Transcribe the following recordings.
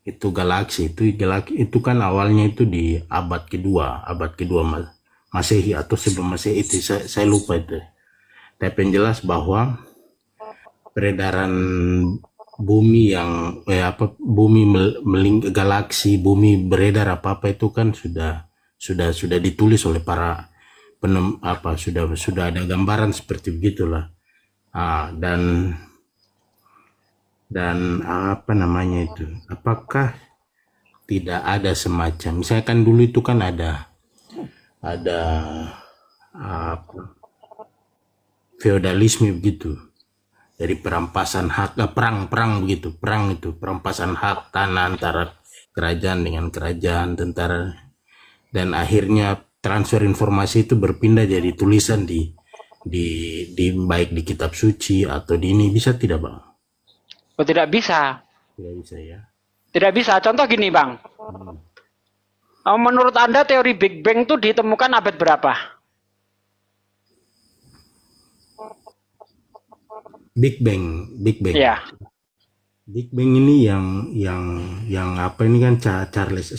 itu kan awalnya itu di abad kedua Masehi atau sebelum Masehi itu saya lupa itu. Tapi yang jelas bahwa peredaran bumi yang galaksi bumi beredar apa itu kan sudah ditulis oleh para sudah ada gambaran seperti begitulah. Dan apa namanya itu, apakah tidak ada semacam, misalkan dulu itu kan ada feodalisme begitu, dari perampasan hak, perang begitu, perampasan hak tanah antara kerajaan dengan kerajaan, tentara, dan akhirnya transfer informasi itu berpindah jadi tulisan di baik di kitab suci atau di ini, bisa tidak Bang? Oh, tidak bisa. Tidak bisa ya. Tidak bisa. Contoh gini, Bang. Menurut Anda teori Big Bang itu ditemukan abad berapa? Big Bang. Ya. Big Bang ini yang apa ini kan Charles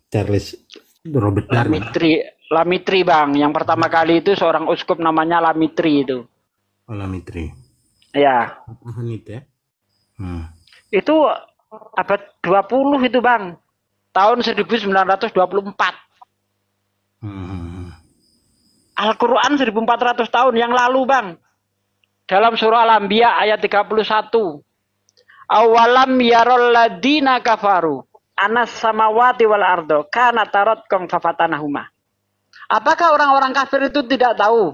Charles Robert Darwin. Lamitri, Bang. Yang pertama kali itu seorang uskup namanya Lamitri itu. Oh, Lamitri. Ya. Itu ya. Itu abad 20 itu, Bang. Tahun 1924. Al-Quran 1400 tahun yang lalu, Bang. Dalam surah Al-Anbiya ayat 31. Awalam yarol ladina kafaru anas samawati wal ardo kana taratkum fafatanahuma. Apakah orang-orang kafir itu tidak tahu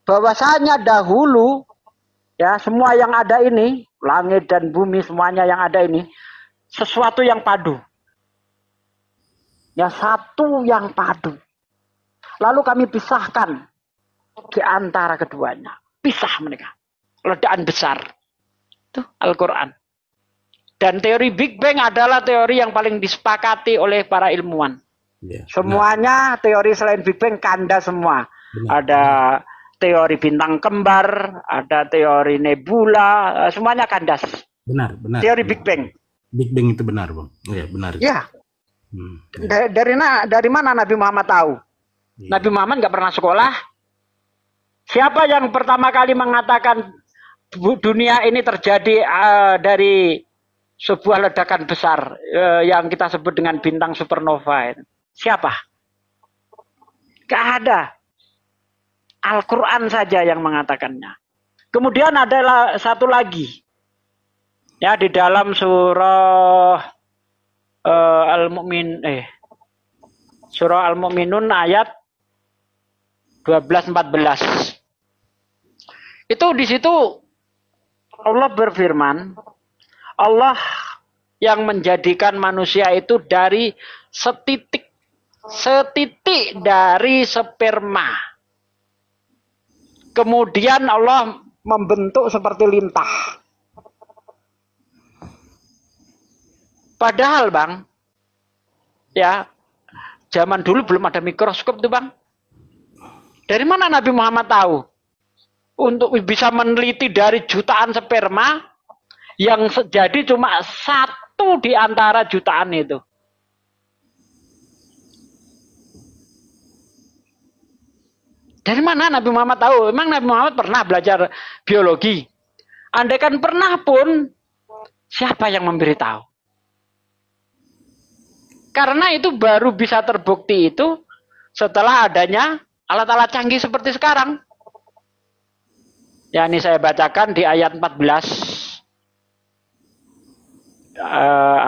bahwasanya dahulu ya, semua yang ada ini, langit dan bumi, semuanya yang ada ini, sesuatu yang padu. Ya, satu yang padu. Lalu kami pisahkan di antara keduanya. Pisah mereka. Ledakan besar. Itu Al-Quran. Dan teori Big Bang adalah teori yang paling disepakati oleh para ilmuwan. Ya, semuanya teori selain Big Bang kandas semua. Ada teori bintang kembar, ada teori nebula, semuanya kandas. Benar. Teori Big Bang. Big Bang itu benar, Bang. Ya, benar. Ya. Dari mana Nabi Muhammad tahu? Ya. Nabi Muhammad nggak pernah sekolah. Siapa yang pertama kali mengatakan dunia ini terjadi dari sebuah ledakan besar yang kita sebut dengan bintang supernova? Siapa? Nggak ada. Al-Quran saja yang mengatakannya. Kemudian ada satu lagi. Ya, di dalam surah Surah Al-Mu'minun ayat 12-14. Itu di situ Allah berfirman, Allah yang menjadikan manusia itu dari setitik dari sperma. Kemudian Allah membentuk seperti lintah. Padahal, Bang, ya, zaman dulu belum ada mikroskop tuh, Bang. Dari mana Nabi Muhammad tahu? Untuk bisa meneliti dari jutaan sperma yang jadi cuma satu di antara jutaan itu. Dari mana Nabi Muhammad tahu? Emang Nabi Muhammad pernah belajar biologi? Andaikan pernah pun, siapa yang memberitahu? Karena itu baru bisa terbukti itu setelah adanya alat-alat canggih seperti sekarang. Ya, ini saya bacakan di ayat 14.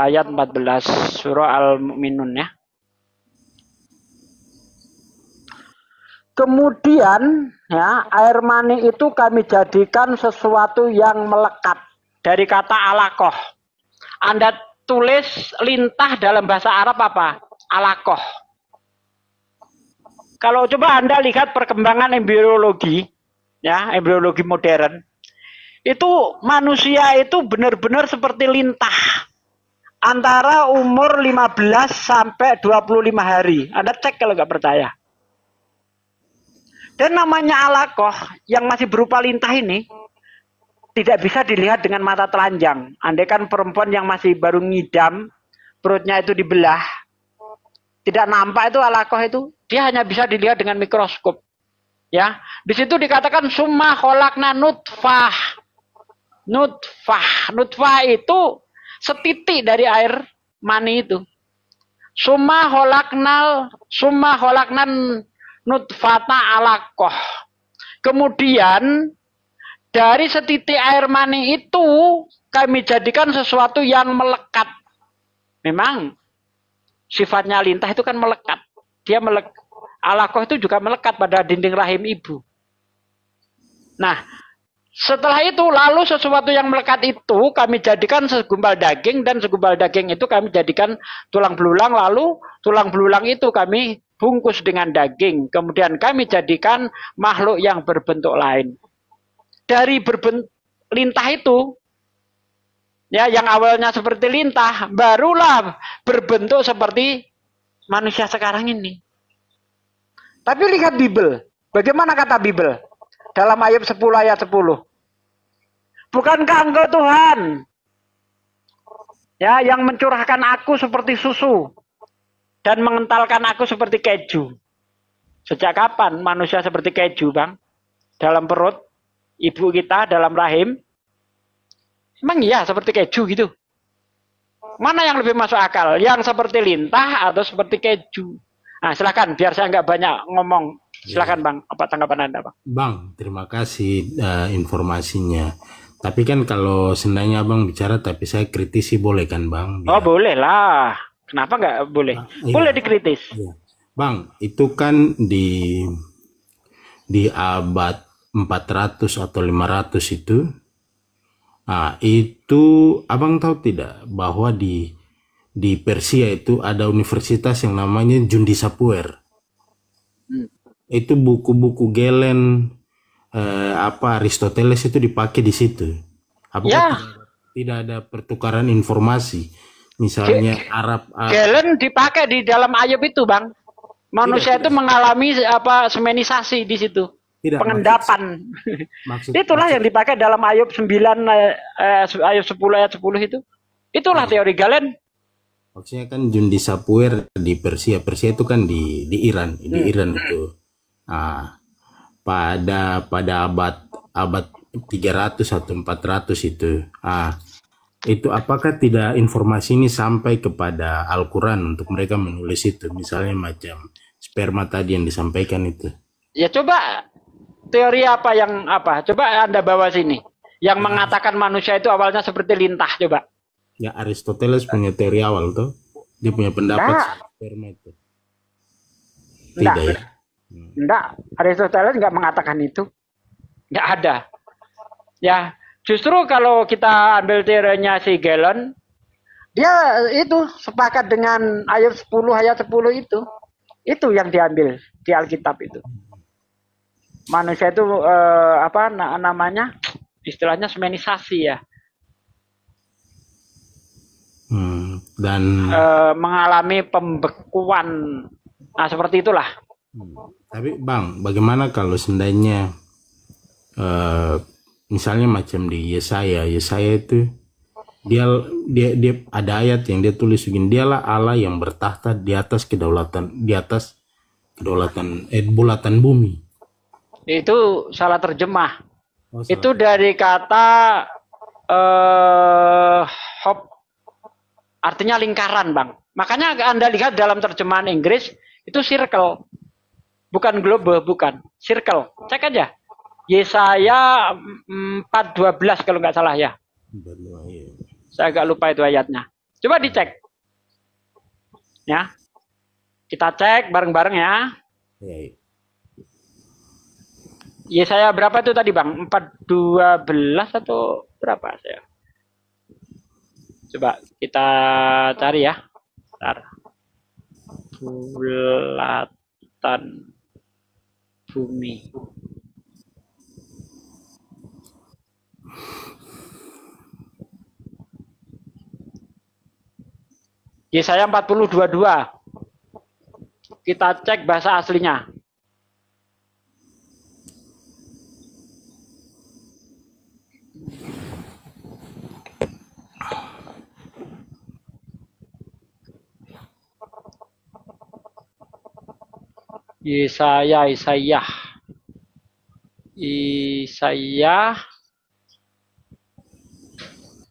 Ayat 14 surah Al-Mu'minun ya. Kemudian ya, air mani itu kami jadikan sesuatu yang melekat. Dari kata alakoh. Anda tulis lintah dalam bahasa Arab apa? Alakoh. Kalau coba Anda lihat perkembangan embriologi, ya, embriologi modern, itu manusia itu benar-benar seperti lintah. Antara umur 15 sampai 25 hari. Anda cek kalau nggak percaya. Dan namanya alakoh yang masih berupa lintah ini, tidak bisa dilihat dengan mata telanjang. Andai kan perempuan yang masih baru ngidam, perutnya itu dibelah, tidak nampak itu alakoh itu, dia hanya bisa dilihat dengan mikroskop. Ya, di situ dikatakan summa kholakna nutfah. Nutfah itu setitik dari air mani itu. Summa kholaknan nutfata alakoh. Kemudian dari setitik air mani itu kami jadikan sesuatu yang melekat. Memang sifatnya lintah itu kan melekat. Dia melekat. Alakoh itu juga melekat pada dinding rahim ibu. Nah, setelah itu lalu sesuatu yang melekat itu kami jadikan segumpal daging, dan segumpal daging itu kami jadikan tulang belulang, lalu tulang belulang itu kami bungkus dengan daging. Kemudian kami jadikan makhluk yang berbentuk lain. Dari lintah itu, ya, yang awalnya seperti lintah, barulah berbentuk seperti manusia sekarang ini. Tapi lihat Bible. Bagaimana kata Bible? Dalam Ayub 10 ayat 10. Bukankah engkau Tuhan, ya, yang mencurahkan aku seperti susu dan mengentalkan aku seperti keju? Sejak kapan manusia seperti keju, Bang? Dalam perut ibu kita, dalam rahim? Emang iya seperti keju gitu? Mana yang lebih masuk akal? Yang seperti lintah atau seperti keju? Nah, silakan, biar saya nggak banyak ngomong. Silakan, Bang, apa tanggapan Anda, Bang? Bang, terima kasih informasinya. Tapi kan kalau seandainya Abang bicara tapi saya kritisi, boleh kan, Bang? Oh, boleh lah. Kenapa nggak boleh? Boleh dikritis. Iya. Bang, itu kan di abad 400 atau 500 itu, itu Abang tahu tidak bahwa di Persia itu ada universitas yang namanya Jundi Sapuer. Itu buku-buku Galen, Aristoteles itu dipakai di situ. Apakah tidak ada pertukaran informasi? Misalnya Arab. Galen dipakai di dalam Ayub itu, Bang. Manusia itu mengalami semenisasi di situ. Tidak, pengendapan. Itulah yang dipakai dalam Ayub 9 Ayub 10 ayat 10 itu. Itulah teori Galen. Maksudnya kan Jundi Sapuer di Persia. Persia itu kan di Iran, Iran itu. Pada abad 300 atau 400 itu. Itu apakah tidak informasi ini sampai kepada Al-Quran untuk mereka menulis itu, misalnya macam sperma tadi yang disampaikan itu? Ya, coba teori apa? Coba Anda bawa sini. Yang mengatakan manusia itu awalnya seperti lintah, coba. Ya, Aristoteles punya teori awal tuh. Dia punya pendapat sperma itu. Tidak ya? Enggak, Aristoteles nggak mengatakan itu. Nggak ada. Ya, justru kalau kita ambil teorinya si Galen, dia itu sepakat dengan Ayub 10 ayat 10 itu. Itu yang diambil di Alkitab itu. Manusia itu namanya? Istilahnya semenisasi ya. Dan mengalami pembekuan. Nah, seperti itulah. Tapi Bang, bagaimana kalau seandainya misalnya macam di Yesaya itu dia ada ayat yang dia tulis begini, dialah Allah yang bertahta di atas bulatan bumi. Itu salah terjemah. Itu dari kata hop, artinya lingkaran, Bang. Makanya Anda lihat dalam terjemahan Inggris itu circle, bukan globe, bukan circle. Cek aja Yesaya 4:12 kalau nggak salah ya. Saya agak lupa itu ayatnya. Coba dicek. Ya. Kita cek bareng-bareng ya. Yesaya berapa itu tadi, Bang? 4:12 atau berapa saya? Coba kita cari ya. Bentar. Bulatan bumi. Yesaya 40:22. Kita cek bahasa aslinya. Yesaya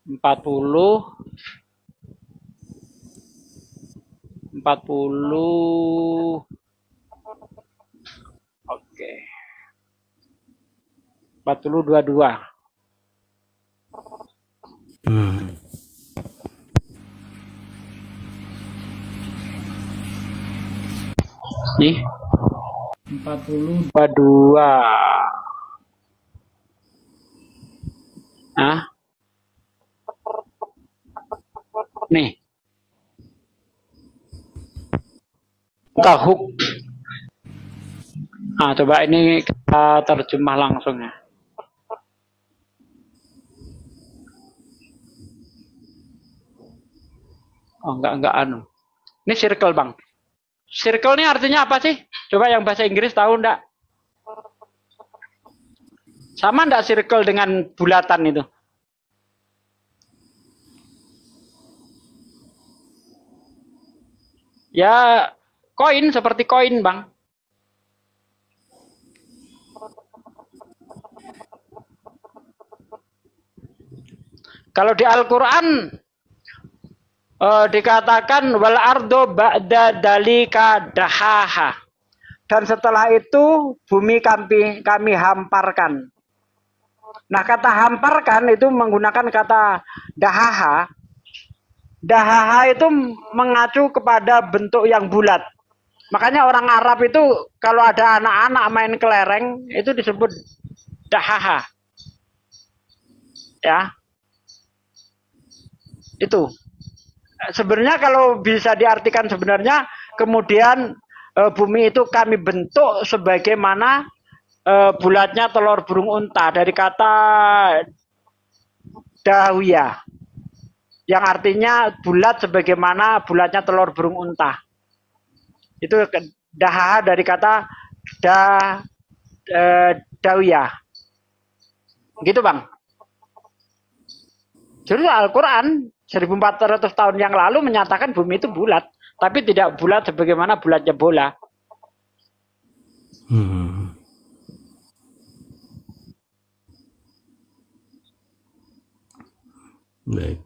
40 oke. 40:22. Nih 40:22. Ah, nih tahuk. Nah, coba ini kita terjemah langsung ya. Oh, enggak anu. Ini circle, Bang. Circle ini artinya apa sih? Coba yang bahasa Inggris tahu enggak? Sama enggak circle dengan bulatan itu? Ya, koin, seperti koin, Bang. Kalau di Al-Quran dikatakan wal ardo ba'da dalika dahaha. Dan setelah itu bumi kami hamparkan. Nah, kata hamparkan itu menggunakan kata dahaha. Dahaha itu mengacu kepada bentuk yang bulat. Makanya orang Arab itu kalau ada anak-anak main kelereng itu disebut dahaha. Ya. Itu. Sebenarnya kalau bisa diartikan sebenarnya kemudian bumi itu kami bentuk sebagaimana bulatnya telur burung unta dari kata dahwiyah yang artinya bulat sebagaimana bulatnya telur burung unta. Itu dahaha dari kata dahwiyah. Gitu, Bang. Jadi Al-Quran 1400 tahun yang lalu menyatakan bumi itu bulat, tapi tidak bulat sebagaimana bulatnya bola. Baik.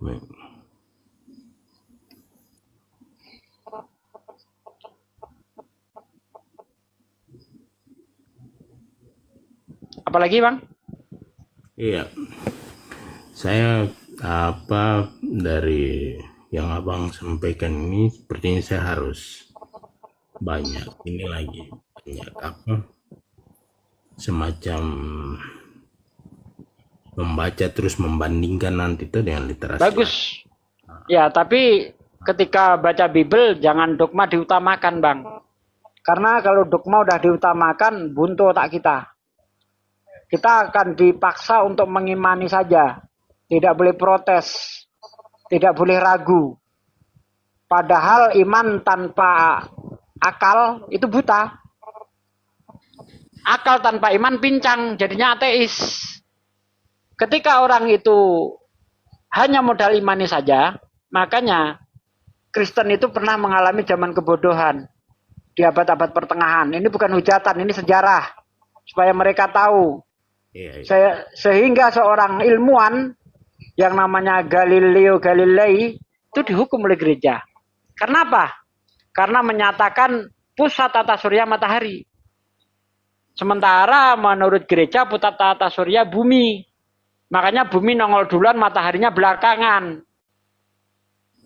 Apalagi, Bang? Iya. Saya dari yang Abang sampaikan ini sepertinya saya harus banyak semacam membaca terus membandingkan nanti itu dengan literasi. Bagus. Ya, tapi ketika baca Bible jangan dogma diutamakan, Bang. Karena kalau dogma udah diutamakan buntu otak kita. Kita akan dipaksa untuk mengimani saja. Tidak boleh protes, tidak boleh ragu. Padahal iman tanpa akal itu buta. Akal tanpa iman pincang, jadinya ateis. Ketika orang itu hanya modal imani saja, makanya Kristen itu pernah mengalami zaman kebodohan di abad-abad pertengahan. Ini bukan hujatan, ini sejarah. Supaya mereka tahu. Sehingga seorang ilmuwan yang namanya Galileo Galilei itu dihukum oleh gereja. Karena apa? Karena menyatakan pusat tata surya matahari. Sementara menurut gereja pusat tata surya bumi. Makanya bumi nongol duluan, mataharinya belakangan.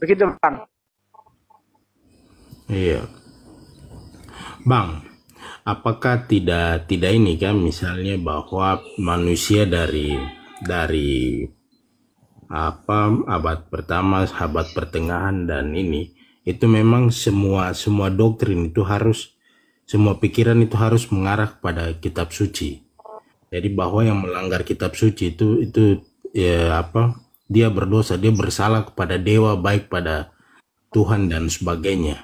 Begitu, Bang. Iya. Bang, apakah tidak ini kan misalnya bahwa manusia dari abad pertama, abad pertengahan dan ini itu memang semua doktrin itu harus, semua pikiran itu harus mengarah pada kitab suci. Jadi bahwa yang melanggar kitab suci itu dia berdosa, dia bersalah kepada dewa, baik pada Tuhan dan sebagainya.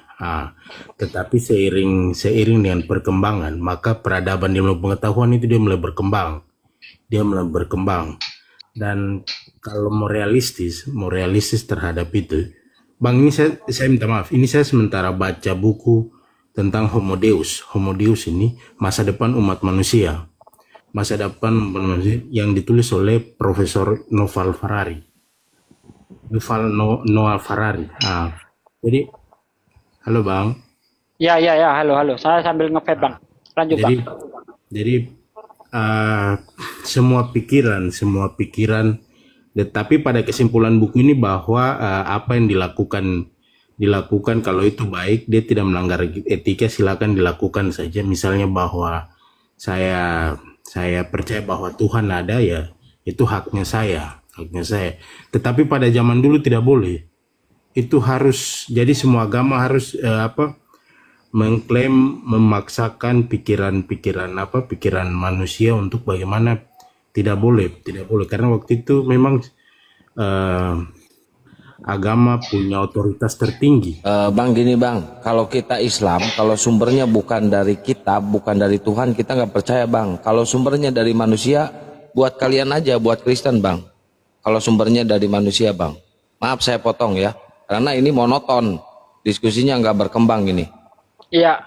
Tetapi seiring dengan perkembangan, maka peradaban ilmu pengetahuan itu dia mulai berkembang. Dan kalau mau realistis terhadap itu, Bang, ini saya minta maaf, ini saya sementara baca buku tentang Homo Deus. Homo Deus ini masa depan umat manusia. Masa depan umat manusia yang ditulis oleh Profesor Noval Harari. Noval Harari. Nah, jadi, halo Bang. Ya, halo. Saya sambil nge-vape, Bang. Lanjut, Jadi, Bang. jadi semua pikiran, tetapi pada kesimpulan buku ini bahwa apa yang dilakukan kalau itu baik, dia tidak melanggar etika, silakan dilakukan saja. Misalnya bahwa saya percaya bahwa Tuhan ada, ya itu haknya saya. Tetapi pada zaman dulu tidak boleh. Itu harus, jadi semua agama harus mengklaim, memaksakan pikiran manusia untuk bagaimana. Tidak boleh karena waktu itu memang agama punya otoritas tertinggi. Bang, gini Bang, kalau kita Islam, kalau sumbernya bukan dari kitab, bukan dari Tuhan, kita nggak percaya Bang. Kalau sumbernya dari manusia, buat kalian aja, buat Kristen Bang. Kalau sumbernya dari manusia Bang. Maaf saya potong ya, karena ini monoton, diskusinya nggak berkembang ini. Iya.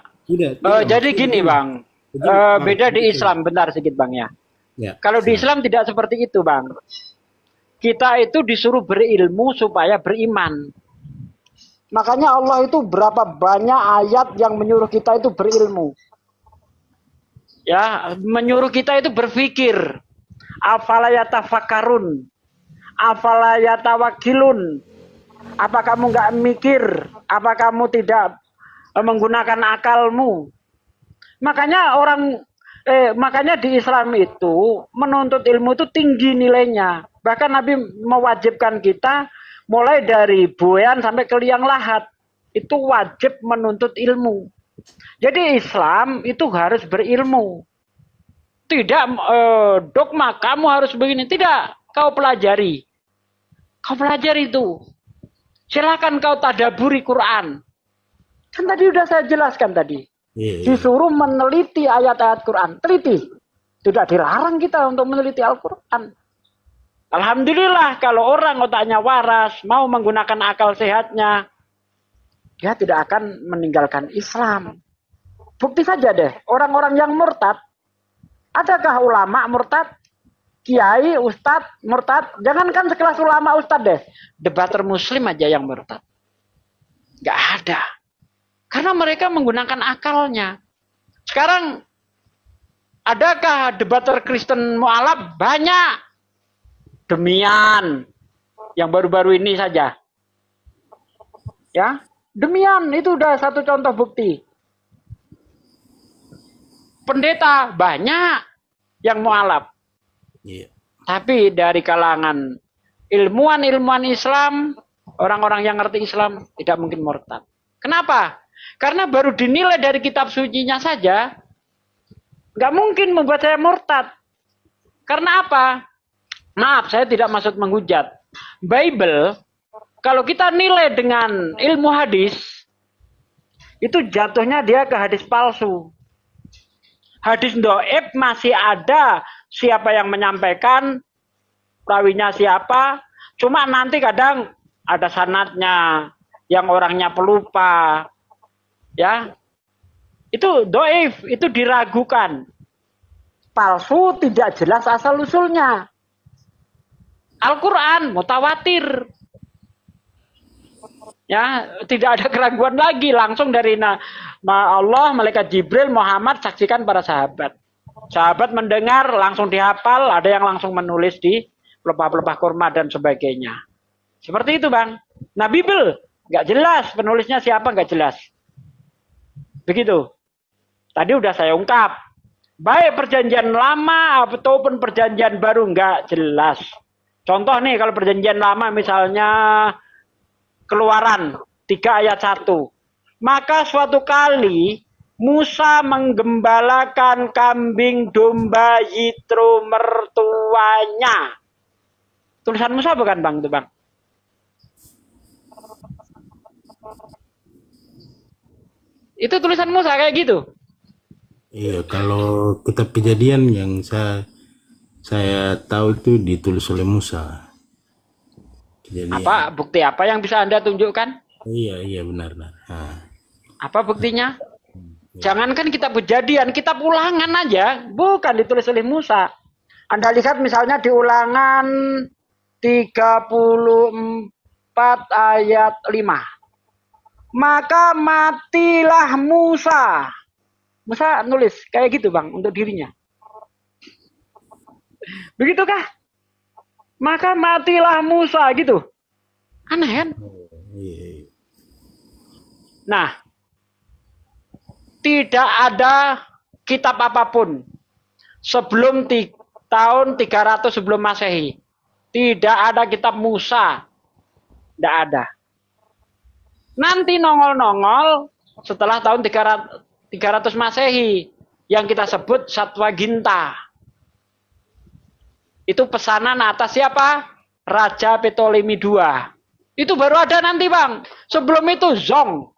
Jadi gini Bang, beda di Islam, bentar sedikit Bang ya. Ya, kalau di Islam tidak seperti itu Bang. Kita itu disuruh berilmu supaya beriman. Makanya Allah itu berapa banyak ayat yang menyuruh kita itu berilmu. Ya, menyuruh kita itu berpikir. Afala yatafakkarun, afala yatawakkilun. Apa kamu nggak mikir? Apa kamu tidak menggunakan akalmu? Makanya di Islam itu menuntut ilmu itu tinggi nilainya. Bahkan Nabi mewajibkan kita mulai dari buayan sampai ke liang lahat. Itu wajib menuntut ilmu. Jadi Islam itu harus berilmu. Tidak dogma, kamu harus begini. Tidak, kau pelajari. Kau pelajari itu. Silakan kau tadaburi Quran. Kan tadi udah saya jelaskan tadi. Disuruh meneliti ayat-ayat Quran. Teliti. Tidak dilarang kita untuk meneliti Al-Quran. Alhamdulillah kalau orang otaknya waras, mau menggunakan akal sehatnya, dia tidak akan meninggalkan Islam. Bukti saja deh, orang-orang yang murtad, adakah ulama murtad? Kiai, ustadz, murtad? Jangankan sekelas ulama ustadz deh, debater muslim aja yang murtad. Gak ada. Karena mereka menggunakan akalnya. Sekarang, adakah debater Kristen mu'alaf? Banyak. Demian. Yang baru-baru ini saja. Ya, demian. Itu udah satu contoh bukti. Pendeta banyak yang mu'alaf. Tapi dari kalangan ilmuwan Islam, orang-orang yang ngerti Islam, tidak mungkin murtad. Kenapa? Karena baru dinilai dari kitab sucinya saja, nggak mungkin membuat saya murtad. Karena apa? Maaf, saya tidak maksud menghujat. Bible, kalau kita nilai dengan ilmu hadis, itu jatuhnya dia ke hadis palsu. Hadis dhaif masih ada siapa yang menyampaikan, perawinya siapa, cuma nanti kadang ada sanadnya, yang orangnya pelupa. Ya, itu dhaif, itu diragukan. Palsu, tidak jelas asal-usulnya. Al-Quran, mutawatir. Ya, tidak ada keraguan lagi. Langsung dari Allah, malaikat Jibril, Muhammad, saksikan para sahabat. Sahabat mendengar, langsung dihafal. Ada yang langsung menulis di pelepah-pelepah kurma dan sebagainya. Seperti itu, Bang. Nah, Bible, nggak jelas. Penulisnya siapa, nggak jelas. Begitu. Tadi udah saya ungkap. Baik perjanjian lama ataupun perjanjian baru nggak jelas. Contoh nih kalau perjanjian lama misalnya Keluaran 3 ayat 1. Maka suatu kali Musa menggembalakan kambing domba Yitro mertuanya. Tulisan Musa bukan Bang itu Bang? Itu tulisan Musa kayak gitu. Iya, kalau kitab Kejadian yang saya tahu itu ditulis oleh Musa. Kejadian. Apa bukti apa yang bisa Anda tunjukkan? Iya benar. Apa buktinya? Jangankan kitab Kejadian, kitab Ulangan aja bukan ditulis oleh Musa. Anda lihat misalnya di Ulangan 34 ayat 5. Maka matilah Musa. Musa nulis kayak gitu Bang untuk dirinya. Begitukah? Maka matilah Musa gitu. Aneh kan? Nah, tidak ada kitab apapun sebelum tahun 300 sebelum Masehi. Tidak ada kitab Musa. Tidak ada. Nanti nongol-nongol setelah tahun 300 Masehi yang kita sebut Satwaginta. Itu pesanan atas siapa? Raja Ptolemy II. Itu baru ada nanti Bang. Sebelum itu zong.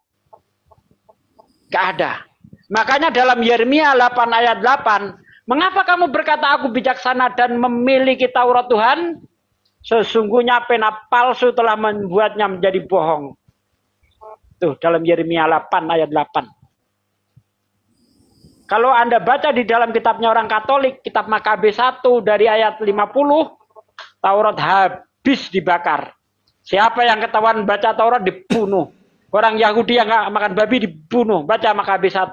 Gak ada. Makanya dalam Yeremia 8 ayat 8. Mengapa kamu berkata aku bijaksana dan memiliki Taurat Tuhan? Sesungguhnya pena palsu telah membuatnya menjadi bohong. Tuh dalam Yeremia 8 ayat 8. Kalau Anda baca di dalam kitabnya orang Katolik, kitab Makabe 1 dari ayat 50, Taurat habis dibakar. Siapa yang ketahuan baca Taurat dibunuh. Orang Yahudi yang nggak makan babi dibunuh. Baca Makabe 1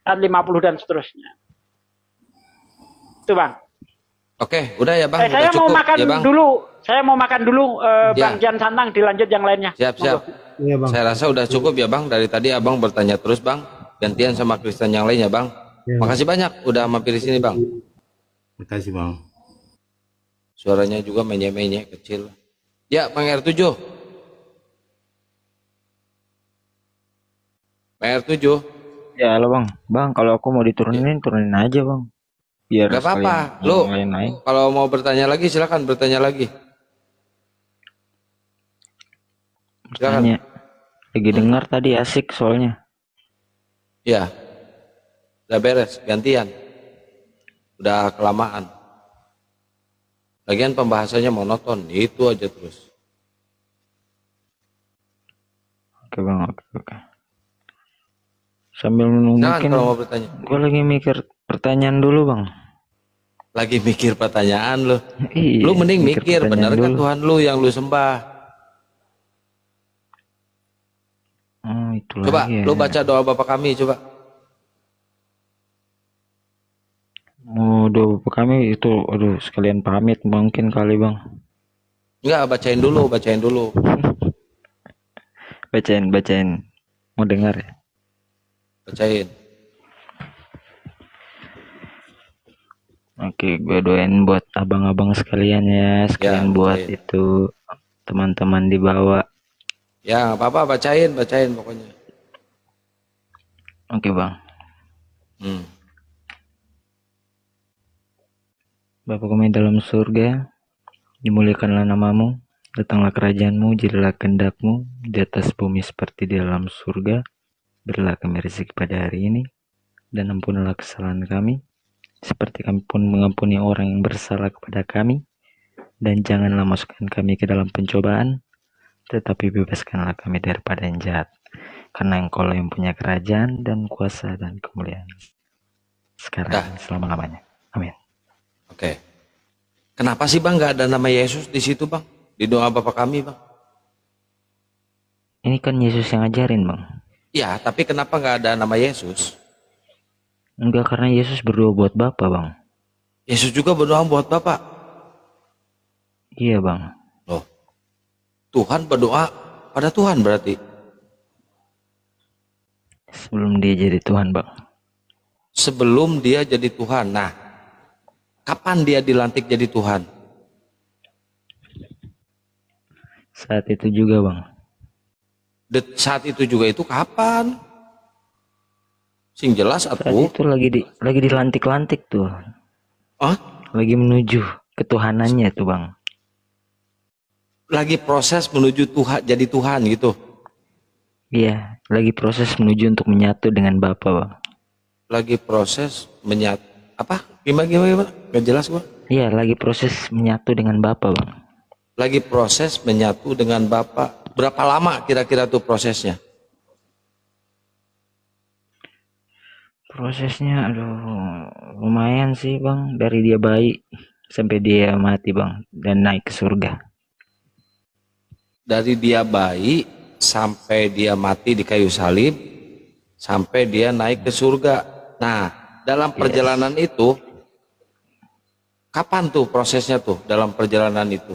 ayat 50 dan seterusnya. Itu Bang. Oke, udah ya Bang. Saya cukup, mau makan ya, Bang? dulu. Saya mau makan dulu Ya. Bang Jan Santang, dilanjut yang lainnya. Siap. Iya, Bang. Saya rasa udah cukup ya Bang. Dari tadi Abang bertanya terus Bang. Gantian sama Kristen yang lainnya Bang. Ya. Makasih banyak udah mampir di sini Bang. Makasih Bang. Suaranya juga menyek-menyek kecil. Ya, Bang R7. Bang R7. Ya halo Bang. Bang, kalau aku mau diturunin, turunin aja Bang. Biar Gak apa-apa. sekalian Lu yang lain naik. kalau mau bertanya lagi silakan bertanya lagi. Silakan. Tanya. Lagi dengar tadi asik soalnya. Ya. Udah beres, gantian. Udah kelamaan. Lagian pembahasannya monoton, itu aja terus. Oke Bang, oke. Sambil nunggu Silakan mungkin kalau mau bertanya. gue lagi mikir pertanyaan dulu Bang. Lagi mikir pertanyaan lu. Iya, Lu mending mikir, bener pertanyaan kan dulu. Tuhan lu yang lu sembah. Oh, itu Coba, lagi ya. lu baca doa Bapa kami, coba. Oh, doa Bapak kami itu, aduh sekalian pamit mungkin kali Bang. Enggak, bacain dulu. Bacain. Mau dengar ya? Bacain. Oke, gue doain buat abang-abang sekalian ya, sekalian buat bacain. itu teman-teman di bawah. Ya, nggak apa-apa, bacain pokoknya. Oke Bang. Bapa kami dalam surga, dimuliakanlah namamu, datanglah kerajaanmu, jadilah kehendakmu di atas bumi seperti di dalam surga. Berilah kami rezeki pada hari ini, dan ampunilah kesalahan kami, seperti kami pun mengampuni orang yang bersalah kepada kami. Dan janganlah masukkan kami ke dalam pencobaan, tetapi bebaskanlah kami daripada yang jahat. Karena Engkau yang punya kerajaan dan kuasa dan kemuliaan sekarang dan selama-lamanya. Amin. Oke. Kenapa sih Bang nggak ada nama Yesus di situ Bang? Di doa Bapa kami Bang? Ini kan Yesus yang ngajarin Bang. Ya, tapi kenapa nggak ada nama Yesus? Enggak, karena Yesus berdoa buat Bapa Bang. Yesus juga berdoa buat Bapak. Iya Bang. Loh, Tuhan berdoa pada Tuhan berarti? Sebelum dia jadi Tuhan Bang. Sebelum dia jadi Tuhan. Nah, kapan dia dilantik jadi Tuhan? Saat itu juga Bang. Saat itu juga itu kapan? Sing jelas Saat atuh. itu lagi dilantik-lantik tuh. Hah? Lagi menuju ketuhanannya tuh Bang. Lagi proses menuju Tuhan, jadi Tuhan gitu. Iya, lagi proses menuju untuk menyatu dengan Bapa Bang. Lagi proses menyatu. Apa? Gimana? Gak jelas gua. Iya, lagi proses menyatu dengan Bapa Bang. Lagi proses menyatu dengan Bapak. Berapa lama kira-kira tuh prosesnya? Prosesnya aduh lumayan sih bang, dari dia bayi sampai dia mati bang dan naik ke surga. Dari dia bayi sampai dia mati di kayu salib sampai dia naik ke surga. Nah, dalam perjalanan itu kapan tuh prosesnya tuh dalam perjalanan itu?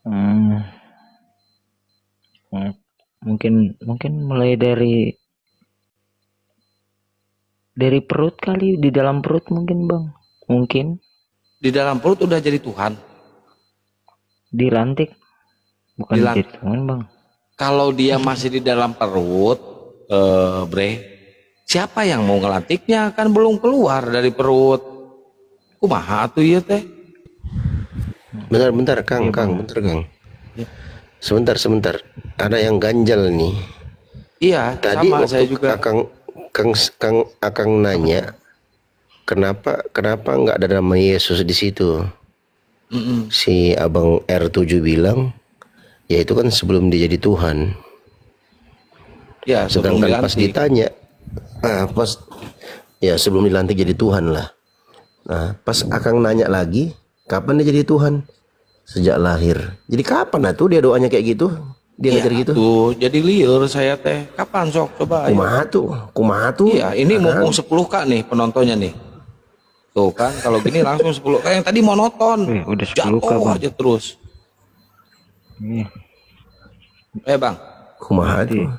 Hmm, mungkin mulai dari perut kali, di dalam perut mungkin bang, mungkin Di dalam perut udah jadi Tuhan. dilantik, bukan Dilantik. jadi Tuhan bang. Kalau dia masih di dalam perut, Bre, siapa yang mau ngelantiknya? Kan belum keluar dari perut. Kumaha tuh ya teh? Bentar, Kang, bentar, Kang. Sebentar. Ada yang ganjal nih. Iya, Tadi sama waktu saya juga. Akang nanya, kenapa nggak ada nama Yesus di situ? Si Abang R7 bilang, ya itu kan sebelum dia jadi Tuhan. Ya, sebelum Sedangkan pas dilantik. ditanya, sebelum dilantik jadi Tuhan lah. Nah, pas Akang nanya lagi, kapan dia jadi Tuhan? Sejak lahir. Jadi kapan tuh dia doanya kayak gitu? Dia ngajar gitu? Tuh, jadi liur saya teh. Kapan sok coba? Ayo. Kumaha tuh? Iya, ini mumpung 10K nih penontonnya nih. Tuh kan, kalau gini langsung 10K. Yang tadi monoton. Udah 10K Jatuh bang. aja terus. Iya. Bang. Kumaha tuh?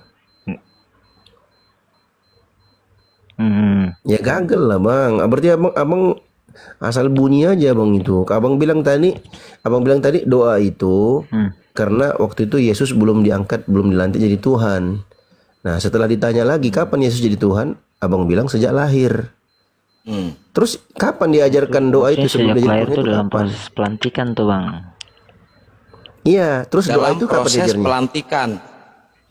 Ya gagal lah bang. Berarti abang asal bunyi aja bang itu. Abang bilang tadi doa itu karena waktu itu Yesus belum diangkat, belum dilantik jadi Tuhan. Nah setelah ditanya lagi kapan Yesus jadi Tuhan, abang bilang sejak lahir. Terus kapan diajarkan doa itu sebelum dia jadi lahir Tuhan tuh itu dalam kapan? proses pelantikan tuh bang. Iya, terus doa Dalam itu kapan proses diajarnya? pelantikan.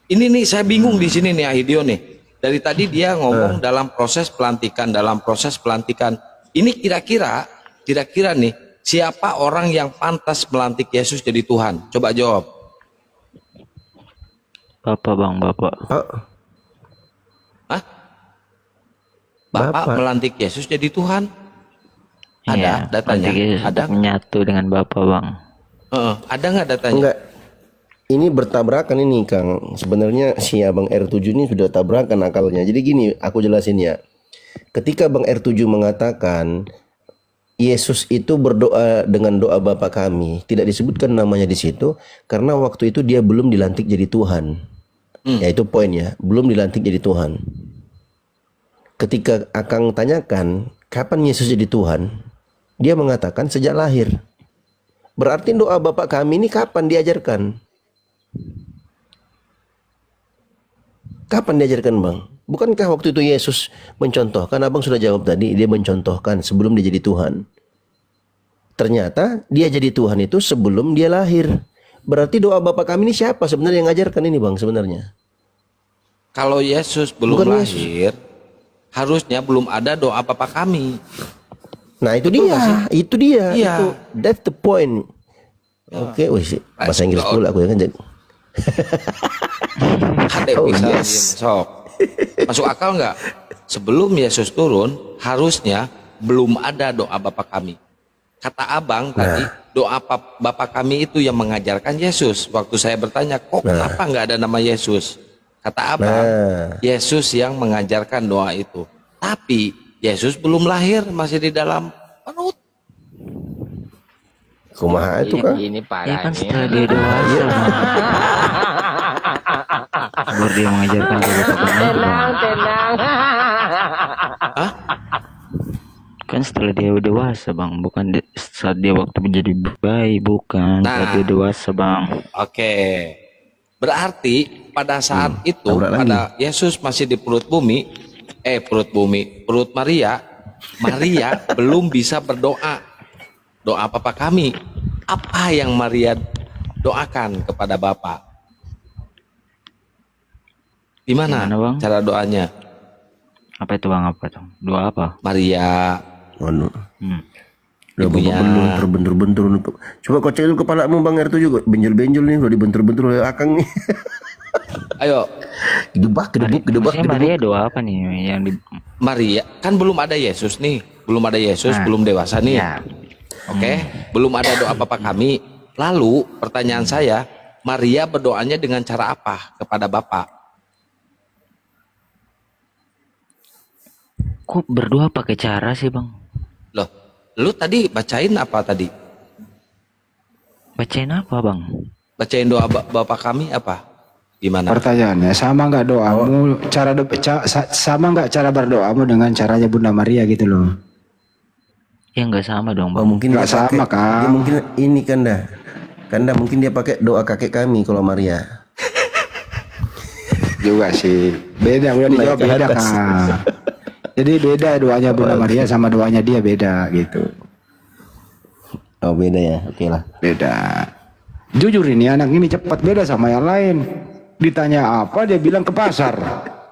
Ini nih saya bingung di sini nih Ahideo nih. Dari tadi dia ngomong dalam proses pelantikan. Ini kira-kira nih siapa orang yang pantas melantik Yesus jadi Tuhan? Coba jawab. Bapak bang, bapak. Hah? Bapak melantik Yesus jadi Tuhan? Ada Iya, datanya? nanti Yesus Ada? menyatu dengan bapak bang. Ada nggak datanya? Enggak. Ini bertabrakan ini Kang. Sebenarnya si Abang R7 ini sudah tabrakan akalnya. Jadi gini, aku jelasin ya. Ketika Bang R7 mengatakan Yesus itu berdoa dengan doa Bapa kami, tidak disebutkan namanya di situ karena waktu itu dia belum dilantik jadi Tuhan. Ya itu poinnya, belum dilantik jadi Tuhan. Ketika Akang tanyakan kapan Yesus jadi Tuhan, dia mengatakan sejak lahir. Berarti doa Bapa kami ini kapan diajarkan? Kapan diajarkan bang? Bukankah waktu itu Yesus mencontohkan? Abang sudah jawab tadi, dia mencontohkan sebelum dia jadi Tuhan. Ternyata dia jadi Tuhan itu sebelum dia lahir. Berarti doa Bapa kami ini siapa sebenarnya yang ngajarkan ini bang sebenarnya? Kalau Yesus belum Bukan lahir, harusnya belum ada doa Bapa kami. Nah itu dia, itu dia. Iya. Itu, that's the point. Oke, wih, bahasa Inggris pula aku ya kan. Ada bisa sok. Masuk akal nggak? Sebelum Yesus turun, harusnya belum ada doa Bapa kami. Kata abang tadi, doa Bapa kami itu yang mengajarkan Yesus. Waktu saya bertanya, kok kenapa nggak ada nama Yesus? Kata abang, Yesus yang mengajarkan doa itu. Tapi Yesus belum lahir, masih di dalam perut. Kumaha itu kan? Ini Ya parah kan nih. setelah dia dewasa bang. Baru dia mengajarkan ke bapak benar bang. Tenang. Kan setelah dia dewasa bang, bukan saat dia waktu menjadi bayi, bukan saat dia dewasa bang. Oke. Berarti pada saat itu, tabrak lagi. pada Yesus masih di perut Maria, Maria belum bisa berdoa. Doa Bapa kami. Apa yang Maria doakan kepada Bapa? Gimana Gimana, Bang? cara doanya? Apa itu bang, apa tuh? Doa apa? Maria, Udah ibunya. bentur-bentur. Coba kocek dulu kepalamu bang R7 juga benjol-benjol nih, udah dibentur-bentur oleh Akang nih. Ayo, Gedebak. Maksudnya Maria doa apa nih yang di Maria, kan belum ada Yesus nih, belum ada Yesus, Nah, belum dewasa nih. ya. Oke, belum ada doa Bapa kami. Lalu pertanyaan saya, Maria berdoanya dengan cara apa kepada Bapa? Kok berdoa pakai cara sih, Bang? Loh, lu tadi bacain apa tadi? Bacain apa, Bang? Bacain doa Bapa kami apa? Gimana? Pertanyaannya, sama nggak doamu sama nggak cara berdoamu dengan caranya Bunda Maria gitu loh? Ya nggak sama dong, Oh, Bang. mungkin Nggak dia pakai, sama, Kang. dia mungkin ini Kanda mungkin dia pakai doa kakek kami kalau Maria. Juga sih. Beda, udah dijawab Naik ke beda atas. Kang. Jadi beda doanya Bunda Maria sama doanya dia beda gitu. Oh, beda ya. Oke lah. Beda. Jujur ini anak ini cepat beda sama yang lain. Ditanya apa dia bilang ke pasar.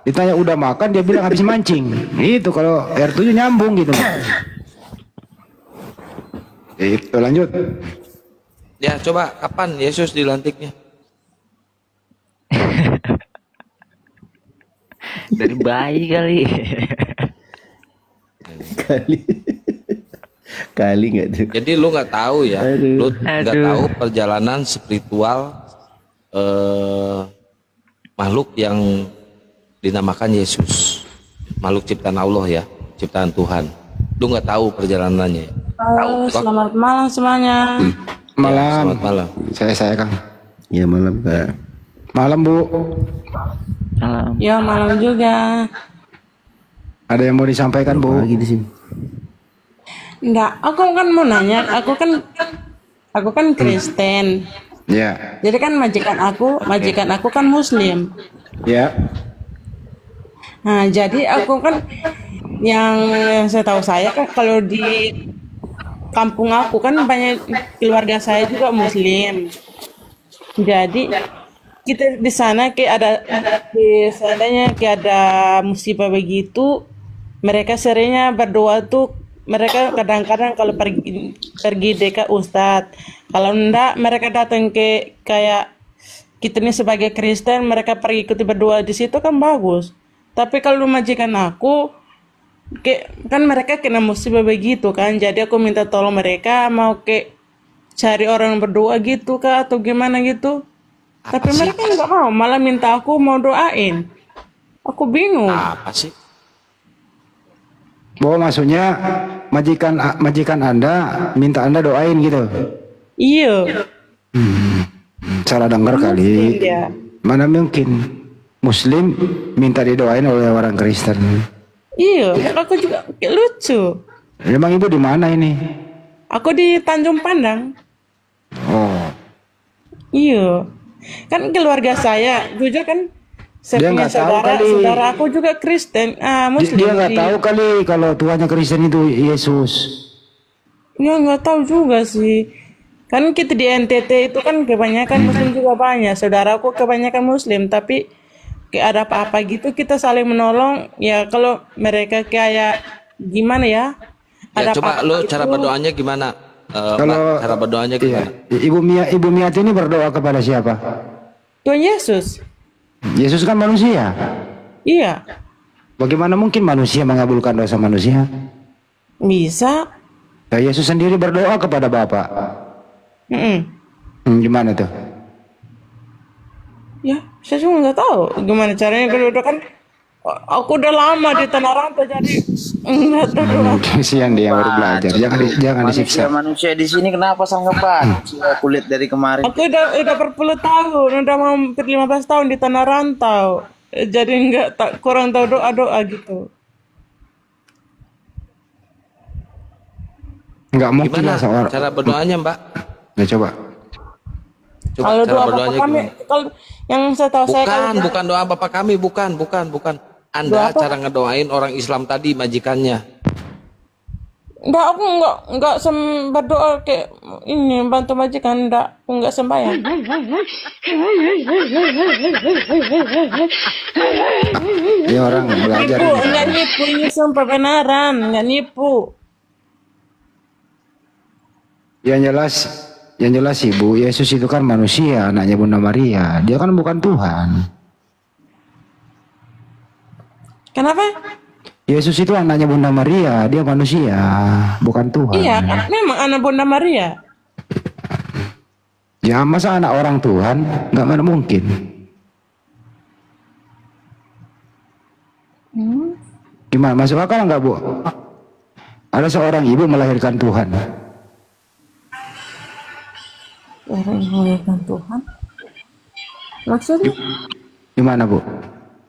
Ditanya udah makan dia bilang habis mancing. Itu kalau R7 nyambung gitu. Itu lanjut. Ya, coba kapan Yesus dilantiknya? Dari bayi kali. Kali nggak tuh? Jadi lu nggak tahu ya, lu nggak Aduh. tahu perjalanan spiritual makhluk yang dinamakan Yesus, makhluk ciptaan Allah ya, ciptaan Tuhan. Lu nggak tahu perjalanannya. Halo, selamat malam semuanya. Malam. Selamat malam. Saya Kang. Ya malam Kak. Malam Bu. Malam. Ya, malam juga. Ada yang mau disampaikan Bu? Lagi di sini. Enggak, aku kan mau nanya, aku kan Kristen. Ya. Jadi kan majikan aku kan Muslim. Ya. Nah, jadi aku kan yang saya tahu saya kan kalau di kampung aku kan banyak keluarga saya juga Muslim. Jadi kita di sana kayak seandainya kayak ada musibah begitu, mereka seringnya berdoa tuh. Mereka kadang-kadang kalau pergi dekat ustadz, kalau enggak mereka datang ke kayak kita nih sebagai Kristen, mereka pergi ikuti berdoa di situ kan bagus. Tapi kalau majikan aku, kan mereka kena musibah begitu kan, jadi aku minta tolong mereka mau cari orang berdoa gitu kah atau gimana gitu. Tapi mereka nggak mau, malah minta aku mau doain. Aku bingung. Apa sih? Bahwa maksudnya majikan Anda minta Anda doain gitu. Iya. Salah dengar kali. Dia. Mana mungkin Muslim minta didoain oleh orang Kristen. Iya, aku juga kayak lucu. Emang ibu di mana ini? Aku di Tanjung Pandang. Oh, Iya. Kan keluarga saya, jujur kan saya Dia punya nggak tahu kali. saudara aku juga Kristen, Muslim. dia nggak sih. tahu kali kalau Tuhannya Kristen itu Yesus. Ya nggak tahu juga sih. Kan kita di NTT itu kan kebanyakan Muslim juga banyak. Saudaraku kebanyakan Muslim, tapi kayak ada apa-apa gitu kita saling menolong. Ya kalau mereka kayak gimana ya? Ya, Ada coba apa-apa lu gitu. cara berdoanya gimana? Mbak, Kalau- cara berdoanya Iya. gimana? Ibu Miati ini berdoa kepada siapa? Tuhan Yesus. Yesus kan manusia. Iya, Bagaimana mungkin manusia mengabulkan dosa manusia? bisa. Nah, Yesus sendiri berdoa kepada Bapa. Mm-mm. Gimana tuh? Ya, saya juga nggak tahu gimana caranya kalau udah kan aku udah lama di tanah rantau jadi nggak tahu. Kesian dia yang baru belajar. Jangan disiksa. Manusia di sini kenapa sangat baca kulit dari kemarin? Aku udah berpuluh tahun, udah mau hampir 15 tahun di tanah rantau. Jadi nggak kurang tahu doa-doa gitu. Nggak mungkin Gimana lah seorang. cara berdoanya, Mbak? Ya coba. Coba Kalau cara doa berdoanya Bapak kami, gimana? kalau yang saya tahu saya kalau Bukan doa Bapak kami, bukan. Anda Doa apa? cara ngedoain orang Islam tadi majikannya. enggak, aku enggak berdoa kayak ini bantu majikan, enggak, aku enggak sembahyang. Dia orang belajar. Nipu, ini. enggak nipu, ini sumpah benaran, enggak nipu. Yang jelas Ibu, Yesus itu kan manusia, anaknya Bunda Maria. Dia kan bukan Tuhan. Kenapa? Yesus itu anaknya Bunda Maria, dia manusia, bukan Tuhan. Iya, kan memang anak Bunda Maria. Ya masa anak orang Tuhan? Nggak mana mungkin. Gimana, masuk akal nggak, Bu? Ada seorang ibu melahirkan Tuhan. Orang yang melahirkan Tuhan? Maksudnya? Gimana, Bu?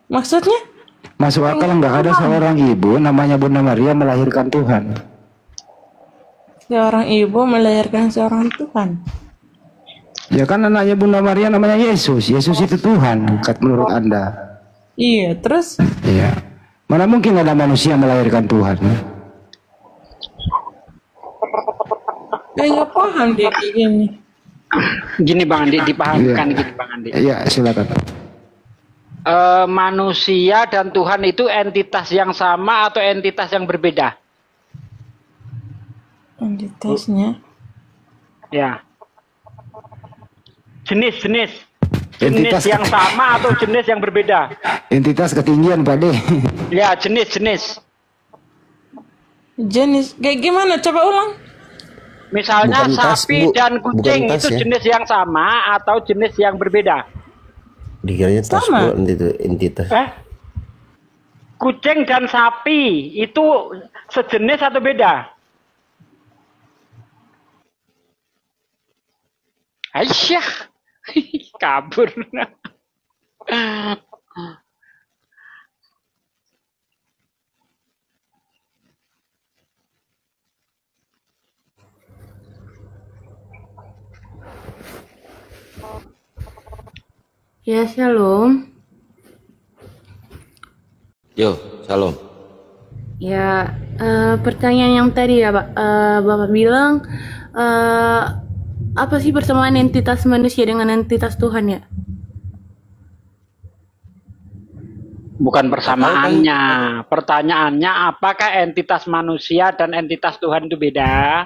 Maksudnya? Masuk akal nggak ada seorang ibu namanya Bunda Maria melahirkan Tuhan? Seorang ibu melahirkan seorang Tuhan. Ya kan anaknya Bunda Maria namanya Yesus. Yesus itu Tuhan, menurut Anda. Iya, terus? Iya. Mana mungkin ada manusia melahirkan Tuhan? Nggak paham dia kayak gini. Gini Bang Andi, dipahamkan gini Bang Andi. Iya, silakan. Manusia dan Tuhan itu entitas yang sama atau entitas yang berbeda? Entitasnya? Ya. Jenis Entitas yang sama atau jenis yang berbeda? Entitas ketinggian, Pak De. Ya, jenis. Jenis kayak gimana? Coba ulang. Misalnya Bukan tas, sapi Bu. dan kucing Bukan tas, itu ya. jenis yang sama atau jenis yang berbeda? Dikiranya tas Sama. Bu, itu entitas. Kucing dan sapi itu sejenis atau beda? Aisyah. Kabur. Ya, shalom. Yo, salam. Ya, pertanyaan yang tadi ya, Pak. Bapak bilang, apa sih persamaan entitas manusia dengan entitas Tuhan ya? Bukan persamaannya. Pertanyaannya, apakah entitas manusia dan entitas Tuhan itu beda?